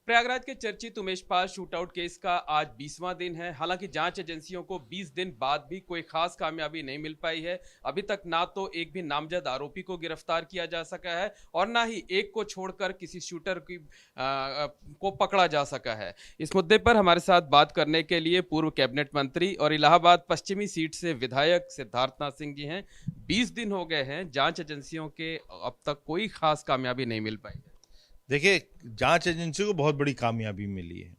प्रयागराज के चर्चित Umesh Pal shootout case का आज 20वां दिन है। हालांकि जांच एजेंसियों को 20 दिन बाद भी कोई खास कामयाबी नहीं मिल पाई है। अभी तक ना तो एक भी नामजद आरोपी को गिरफ्तार किया जा सका है और ना ही एक को छोड़कर किसी शूटर को पकड़ा जा सका है। इस मुद्दे पर हमारे साथ बात करने के लिए पूर्व कैबिनेट मंत्री और इलाहाबाद पश्चिमी सीट से विधायक सिद्धार्थनाथ सिंह जी हैं। 20 दिन हो गए हैं, जांच एजेंसियों के अब तक कोई खास कामयाबी नहीं मिल पाई है। देखिए, जांच एजेंसी को बहुत बड़ी कामयाबी मिली है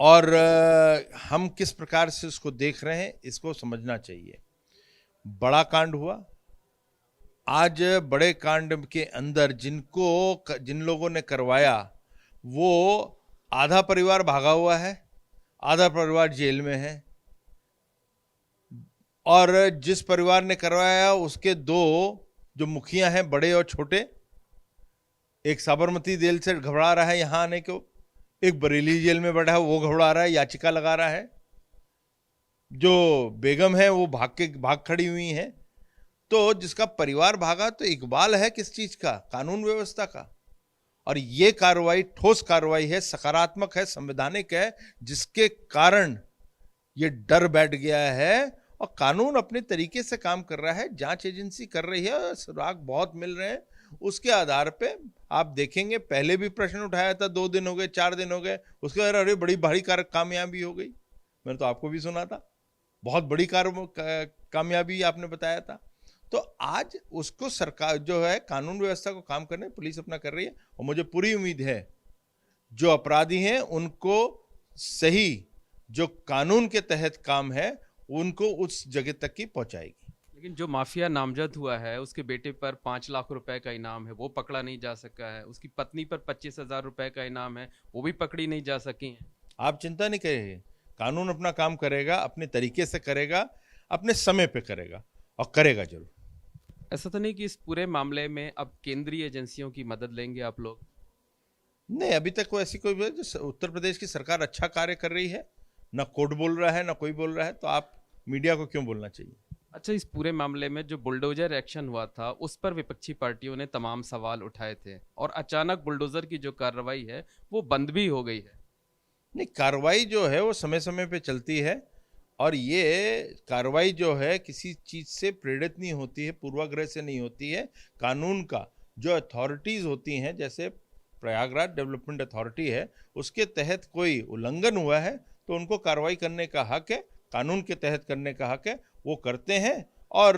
और हम किस प्रकार से उसको देख रहे हैं इसको समझना चाहिए। बड़ा कांड हुआ। आज बड़े कांड के अंदर जिन लोगों ने करवाया वो आधा परिवार भागा हुआ है, आधा परिवार जेल में है और जिस परिवार ने करवाया उसके दो जो मुखिया हैं, बड़े और छोटे, एक साबरमती जेल से घबरा रहा है यहाँ आने को, एक बरेली जेल में बैठा है वो घबरा रहा है, याचिका लगा रहा है। जो बेगम है वो भाग खड़ी हुई है। तो जिसका परिवार भागा तो इकबाल है किस चीज का? कानून व्यवस्था का। और ये कार्रवाई ठोस कार्रवाई है, सकारात्मक है, संवैधानिक है, जिसके कारण ये डर बैठ गया है और कानून अपने तरीके से काम कर रहा है। जांच एजेंसी कर रही है, सुराग बहुत मिल रहे हैं। उसके आधार पे आप देखेंगे, पहले भी प्रश्न उठाया था, 2 दिन हो गए, 4 दिन हो गए, उसके बाद अरे बड़ी भारी कामयाबी हो गई। मैंने तो आपको भी सुना था, बहुत बड़ी कामयाबी आपने बताया था। तो आज उसको सरकार जो है कानून व्यवस्था को काम करने, पुलिस अपना कर रही है और मुझे पूरी उम्मीद है जो अपराधी हैं उनको सही जो कानून के तहत काम है उनको उस जगह तक की पहुंचाएगी। लेकिन जो माफिया नामजद हुआ है उसके बेटे पर 5 लाख रुपए का इनाम है, वो पकड़ा नहीं जा सका है। उसकी पत्नी पर 25,000 रुपए का इनाम है, वो भी पकड़ी नहीं जा सकी है। आप चिंता नहीं करिए, कानून अपना काम करेगा, अपने तरीके से करेगा, अपने समय पे करेगा और करेगा जरूर। ऐसा तो नहीं कि इस पूरे मामले में अब केंद्रीय एजेंसियों की मदद लेंगे आप लोग? नहीं, अभी तक कोई ऐसी कोई उत्तर प्रदेश की सरकार अच्छा कार्य कर रही है, ना कोर्ट बोल रहा है ना कोई बोल रहा है, तो आप मीडिया को क्यों बोलना चाहिए? अच्छा, इस पूरे मामले में जो बुलडोजर एक्शन हुआ था उस पर विपक्षी पार्टियों ने तमाम सवाल उठाए थे और अचानक बुलडोजर की जो कार्रवाई है वो बंद भी हो गई है। नहीं, कार्रवाई जो है वो समय समय पे चलती है और ये कार्रवाई जो है किसी चीज से प्रेरित नहीं होती है, पूर्वाग्रह से नहीं होती है। कानून का जो अथॉरिटीज होती हैं, जैसे प्रयागराज डेवलपमेंट अथॉरिटी है, उसके तहत कोई उल्लंघन हुआ है तो उनको कार्रवाई करने का हक है, कानून के तहत करने का हक है, वो करते हैं। और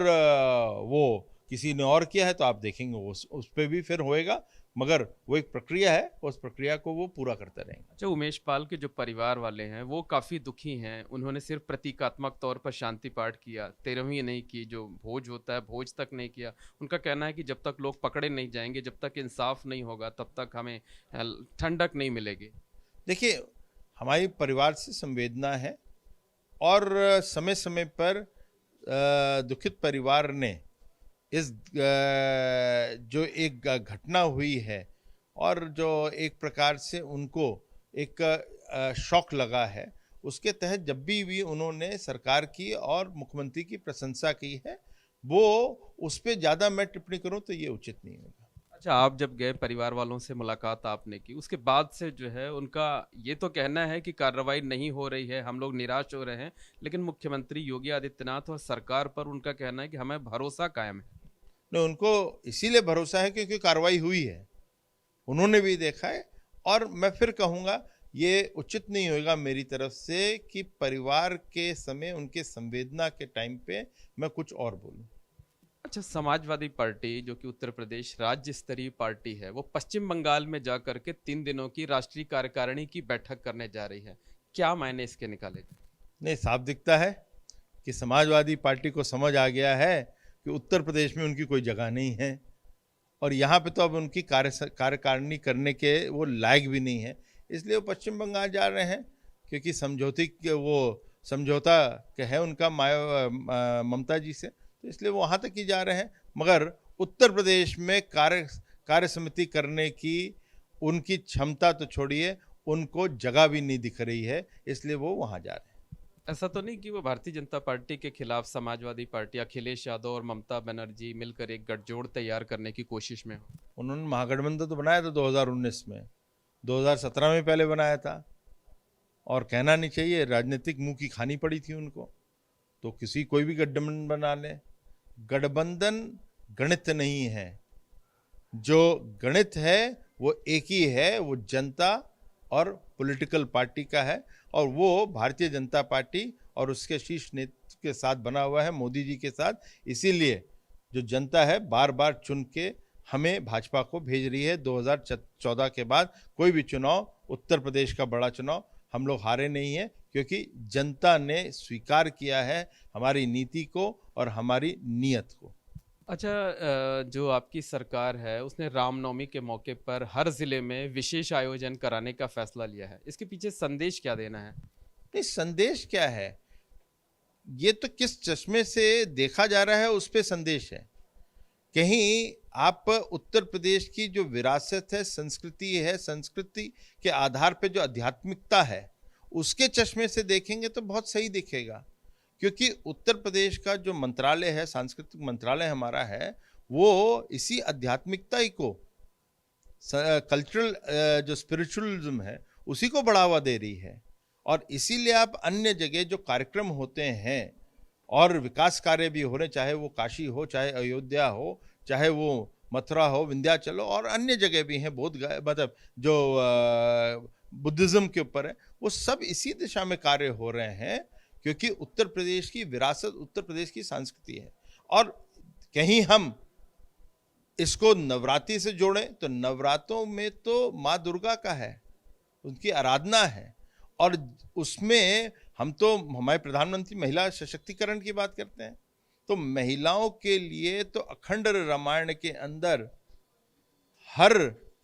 वो किसी ने और किया है तो आप देखेंगे वो उस पर भी फिर होएगा, मगर वो एक प्रक्रिया है, उस प्रक्रिया को वो पूरा करते रहेंगे। अच्छा, उमेश पाल के जो परिवार वाले हैं वो काफी दुखी हैं। उन्होंने सिर्फ प्रतीकात्मक तौर पर शांति पाठ किया, 13वीं नहीं की, जो भोज होता है भोज तक नहीं किया। उनका कहना है कि जब तक लोग पकड़े नहीं जाएंगे, जब तक इंसाफ नहीं होगा, तब तक हमें ठंडक नहीं मिलेगी। देखिए, हमारी परिवार से संवेदना है और समय समय पर दुखित परिवार ने इस जो एक घटना हुई है और जो एक प्रकार से उनको एक शॉक लगा है, उसके तहत जब भी उन्होंने सरकार की और मुख्यमंत्री की प्रशंसा की है, वो उस पर ज़्यादा मैं टिप्पणी करूं तो ये उचित नहीं होगा। अच्छा, आप जब गए परिवार वालों से मुलाकात आपने की, उसके बाद से जो है उनका ये तो कहना है कि कार्रवाई नहीं हो रही है, हम लोग निराश हो रहे हैं, लेकिन मुख्यमंत्री योगी आदित्यनाथ और सरकार पर उनका कहना है कि हमें भरोसा कायम है। नहीं, उनको इसीलिए भरोसा है क्योंकि कार्रवाई हुई है, उन्होंने भी देखा है। और मैं फिर कहूँगा, ये उचित नहीं होगा मेरी तरफ से कि परिवार के समय, उनके संवेदना के टाइम पे मैं कुछ और बोलूं। अच्छा, समाजवादी पार्टी जो कि उत्तर प्रदेश राज्य स्तरीय पार्टी है, वो पश्चिम बंगाल में जा करके 3 दिनों की राष्ट्रीय कार्यकारिणी की बैठक करने जा रही है। क्या मायने इसके निकाले? नहीं, साफ दिखता है कि समाजवादी पार्टी को समझ आ गया है कि उत्तर प्रदेश में उनकी कोई जगह नहीं है और यहाँ पे तो अब उनकी कार्यकारिणी करने के वो लायक भी नहीं है, इसलिए वो पश्चिम बंगाल जा रहे हैं। क्योंकि समझौता है उनका ममता जी से, तो इसलिए वो वहाँ तक ही जा रहे हैं। मगर उत्तर प्रदेश में कार्य समिति करने की उनकी क्षमता तो छोड़िए, उनको जगह भी नहीं दिख रही है, इसलिए वो वहाँ जा रहे हैं। ऐसा तो नहीं कि वो भारतीय जनता पार्टी के खिलाफ समाजवादी पार्टी, अखिलेश यादव और ममता बनर्जी मिलकर एक गठजोड़ तैयार करने की कोशिश में हो? उन्होंने महागठबंधन तो बनाया था 2019 में, 2017 में पहले बनाया था, और कहना नहीं चाहिए राजनीतिक मुंह की खानी पड़ी थी उनको, तो किसी कोई भी गठबंधन बना ले। गठबंधन गणित नहीं है, जो गणित है वो एक ही है, वो जनता और पॉलिटिकल पार्टी का है, और वो भारतीय जनता पार्टी और उसके शीर्ष नेतृत्व के साथ बना हुआ है, मोदी जी के साथ। इसीलिए जो जनता है बार बार चुन के हमें भाजपा को भेज रही है। 2014 के बाद कोई भी चुनाव, उत्तर प्रदेश का बड़ा चुनाव, हम लोग हारे नहीं हैं, क्योंकि जनता ने स्वीकार किया है हमारी नीति को और हमारी नीयत को। अच्छा, जो आपकी सरकार है उसने रामनवमी के मौके पर हर जिले में विशेष आयोजन कराने का फैसला लिया है, इसके पीछे संदेश क्या देना है? नहीं, संदेश क्या है, ये तो किस चश्मे से देखा जा रहा है उस पे संदेश है। कहीं आप उत्तर प्रदेश की जो विरासत है, संस्कृति है, संस्कृति के आधार पे जो आध्यात्मिकता है, उसके चश्मे से देखेंगे तो बहुत सही दिखेगा, क्योंकि उत्तर प्रदेश का जो मंत्रालय है, सांस्कृतिक मंत्रालय हमारा है, वो इसी आध्यात्मिकता ही को, कल्चरल जो स्पिरिचुअलिज्म है, उसी को बढ़ावा दे रही है। और इसीलिए आप अन्य जगह जो कार्यक्रम होते हैं और विकास कार्य भी हो रहे, चाहे वो काशी हो, चाहे अयोध्या हो, चाहे वो मथुरा हो, विंध्याचल हो, और अन्य जगह भी हैं, बोध गया, मतलब जो बुद्धिज्म के ऊपर है, वो सब इसी दिशा में कार्य हो रहे हैं, क्योंकि उत्तर प्रदेश की विरासत, उत्तर प्रदेश की संस्कृति है। और कहीं हम इसको नवरात्रि से जोड़ें तो नवरात्रों में तो माँ दुर्गा का है, उनकी आराधना है, और उसमें हम तो, हमारे प्रधानमंत्री महिला सशक्तिकरण की बात करते हैं, तो महिलाओं के लिए तो अखंड रामायण के अंदर, हर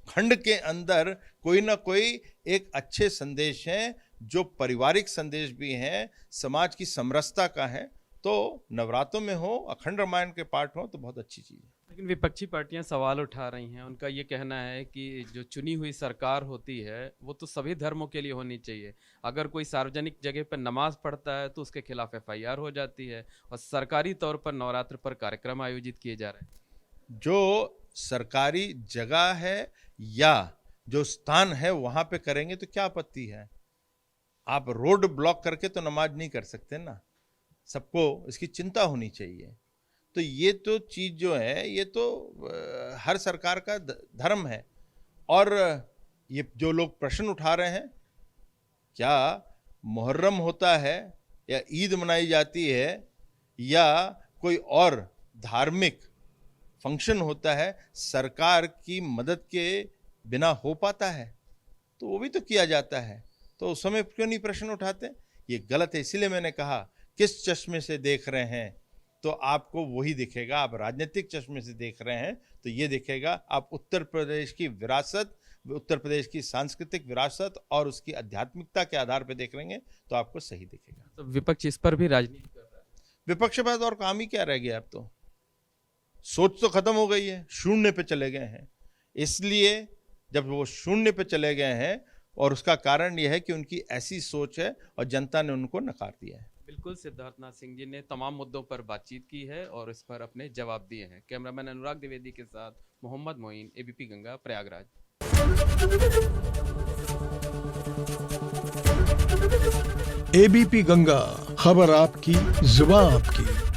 खंड के अंदर कोई ना कोई एक अच्छे संदेश हैं, जो पारिवारिक संदेश भी हैं, समाज की समरसता का है। तो नवरात्रों में हो, अखंड रामायण के पाठ हो, तो बहुत अच्छी चीज़ है। लेकिन विपक्षी पार्टियां सवाल उठा रही हैं, उनका ये कहना है कि जो चुनी हुई सरकार होती है वो तो सभी धर्मों के लिए होनी चाहिए, अगर कोई सार्वजनिक जगह पर नमाज पढ़ता है तो उसके खिलाफ FIR हो जाती है, और सरकारी तौर पर नवरात्र पर कार्यक्रम आयोजित किए जा रहे हैं। जो सरकारी जगह है या जो स्थान है वहां पे करेंगे तो क्या आपत्ति है? आप रोड ब्लॉक करके तो नमाज नहीं कर सकते ना, सबको इसकी चिंता होनी चाहिए। तो ये तो चीज जो है, ये तो हर सरकार का धर्म है। और ये जो लोग प्रश्न उठा रहे हैं, क्या मुहर्रम होता है या ईद मनाई जाती है या कोई और धार्मिक फंक्शन होता है, सरकार की मदद के बिना हो पाता है? तो वो भी तो किया जाता है, तो उस समय क्यों नहीं प्रश्न उठाते? ये गलत है। इसीलिए मैंने कहा किस चश्मे से देख रहे हैं, तो आपको वही दिखेगा। आप राजनीतिक चश्मे से देख रहे हैं तो ये दिखेगा। आप उत्तर प्रदेश की विरासत, उत्तर प्रदेश की सांस्कृतिक विरासत और उसकी आध्यात्मिकता के आधार पर देख लेंगे तो आपको सही दिखेगा। तो विपक्ष इस पर भी राजनीति कर रहा है। विपक्ष के पास और काम ही क्या रह गया? अब तो सोच तो खत्म हो गई है, शून्य पे चले गए हैं। इसलिए जब वो शून्य पे चले गए हैं, और उसका कारण यह है कि उनकी ऐसी सोच है और जनता ने उनको नकार दिया है। बिल्कुल, सिद्धार्थनाथ सिंह जी ने तमाम मुद्दों पर बातचीत की है और इस पर अपने जवाब दिए हैं। कैमरामैन अनुराग द्विवेदी के साथ मोहम्मद मोइन, ABP गंगा, प्रयागराज। ABP गंगा, खबर आपकी, जुबान आपकी।